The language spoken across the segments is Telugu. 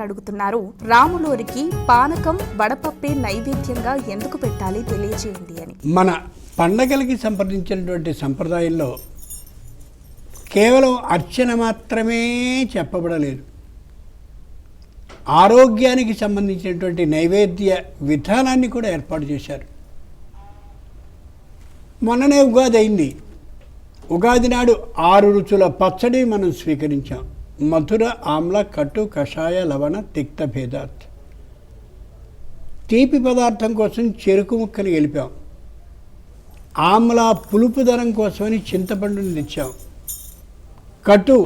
అడుగుతున్నారు. రాములోరికి పానకం వడపప్పే నైవేద్యంగా ఎందుకు పెట్టాలి తెలియజేయండి అని. మన పండగలకి సంప్రదించినటువంటి సంప్రదాయంలో కేవలం అర్చన మాత్రమే చెప్పబడలేదు. ఆరోగ్యానికి సంబంధించినటువంటి నైవేద్య విధానాన్ని కూడా ఏర్పాటు చేశారు. మొన్ననే ఉగాది అయింది. ఉగాది నాడు 6 రుచుల పచ్చడి మనం స్వీకరించాం. మధుర, ఆమ్ల, కట్టు, కషాయ, లవణ, తిక్త భేదాత్. తీపి పదార్థం కోసం చెరుకు ముక్కని గెలిపాం. ఆమ్ల పులుపుదనం కోసమని చింతపండుని తెచ్చాం. కట్టు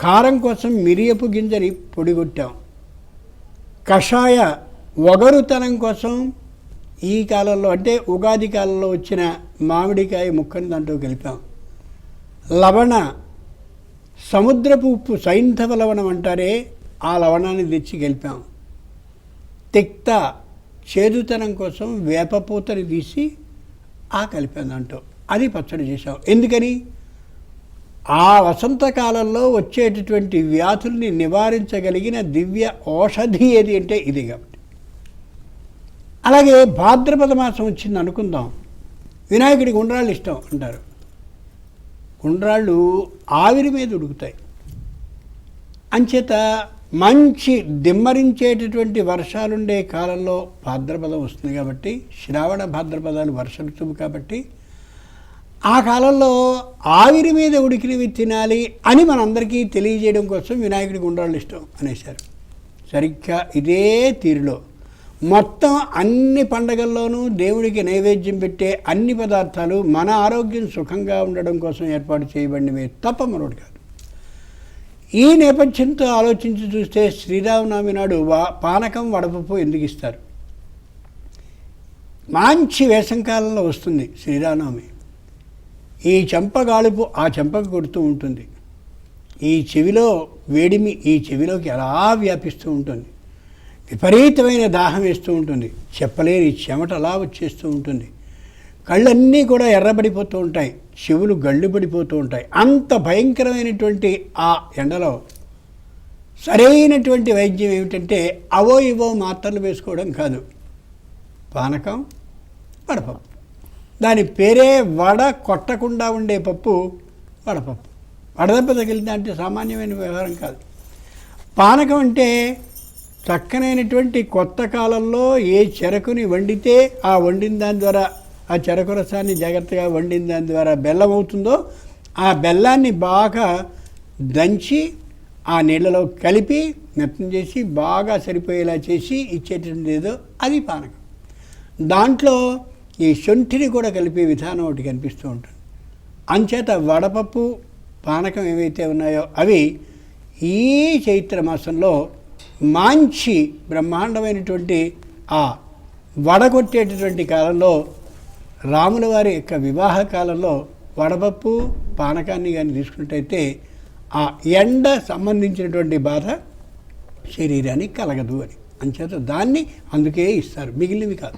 కారం కోసం మిరియపు గింజని పొడిగొట్టాం. కషాయ వగరుతనం కోసం ఈ కాలంలో అంటే ఉగాది కాలంలో వచ్చిన మామిడికాయ ముక్కని దాంట్లో కలిపాం. లవణ సముద్రపు ఉప్పు, సైంధవ లవణం అంటారే, ఆ లవణాన్ని తెచ్చి గెలిపాం. తిక్త చేదుతనం కోసం వేపపూతని తీసి కలిపాం దాంట్లో. అది పచ్చడి చేసాం. ఎందుకని? ఆ వసంతకాలంలో వచ్చేటటువంటి వ్యాధుల్ని నివారించగలిగిన దివ్య ఔషధి ఏది అంటే ఇది కాబట్టి. అలాగే భాద్రపద మాసం వచ్చింది అనుకుందాం. వినాయకుడికి ఉండ్రాళ్ళు ఇష్టం అంటారు. ఉండ్రాళ్ళు ఆవిరి మీద ఉడుకుతాయి. అంచేత మంచి దిమ్మరించేటటువంటి వర్షాలుండే కాలంలో భాద్రపదం వస్తుంది కాబట్టి, శ్రావణ భాద్రపదాలు వర్ష ఋతువు కాబట్టి, ఆ కాలంలో ఆవిరి మీద ఉడికినవి తినాలి అని మనందరికీ తెలియజేయడం కోసం వినాయకుడికి ఉండ్రాళ్ళు ఇష్టం అనేశారు. సరిగ్గా ఇదే తీరులో మొత్తం అన్ని పండగల్లోనూ దేవుడికి నైవేద్యం పెట్టే అన్ని పదార్థాలు మన ఆరోగ్యం సుఖంగా ఉండడం కోసం ఏర్పాటు చేయబడినవే తప్ప మరొకటి కాదు. ఈ నేపథ్యంతో ఆలోచించి చూస్తే శ్రీరామనవమి నాడు పానకం వడపప్పు ఎందుకు ఇస్తారు? మంచి వేసంకాలంలో వస్తుంది శ్రీరామనవమి. ఈ చెంప గాలుపు ఆ చెంపకు కొడుతూ ఉంటుంది. ఈ చెవిలో వేడిమి ఈ చెవిలోకి అలా వ్యాపిస్తూ ఉంటుంది. విపరీతమైన దాహం వేస్తూ ఉంటుంది. చెప్పలేని చెమట అలా వచ్చేస్తూ ఉంటుంది. కళ్ళన్నీ కూడా ఎర్రబడిపోతూ ఉంటాయి. చెవులు గళ్ళు పడిపోతూ ఉంటాయి. అంత భయంకరమైనటువంటి ఆ ఎండలో సరైనటువంటి వైద్యం ఏమిటంటే అవో ఇవో మాత్రలు వేసుకోవడం కాదు, పానకం వడపప్పు. దాని పేరే వడ కొట్టకుండా ఉండే పప్పు వడపప్పు. వడదెబ్బ తగిలింది అంటే సామాన్యమైన వ్యవహారం కాదు. పానకం అంటే చక్కనైనటువంటి కొత్త కాలంలో ఏ చెరకుని వండితే ఆ వండిన దాని ద్వారా, ఆ చెరకు రసాన్ని జాగ్రత్తగా వండిన దాని ద్వారా బెల్లం అవుతుందో, ఆ బెల్లాన్ని బాగా దంచి ఆ నీళ్ళలో కలిపి మెత్తం చేసి బాగా సరిపోయేలా చేసి ఇచ్చేటటువంటి ఏదో అది పానకం. దాంట్లో ఈ శొంఠిని కూడా కలిపే విధానం ఒకటి కనిపిస్తూ ఉంటుంది. అంచేత వడపప్పు పానకం ఏవైతే ఉన్నాయో అవి ఈ చైత్ర మాసంలో మంచి బ్రహ్మాండమైనటువంటి ఆ వడగొట్టేటటువంటి కాలంలో, రాముల వారి యొక్క వివాహ కాలంలో వడపప్పు పానకాన్ని కానీ తీసుకున్నట్టయితే ఆ ఎండ సంబంధించినటువంటి బాధ శరీరానికి కలగదు అని. అంచేత దాన్ని అందుకే ఇస్తారు, మిగిలినవి కాదు.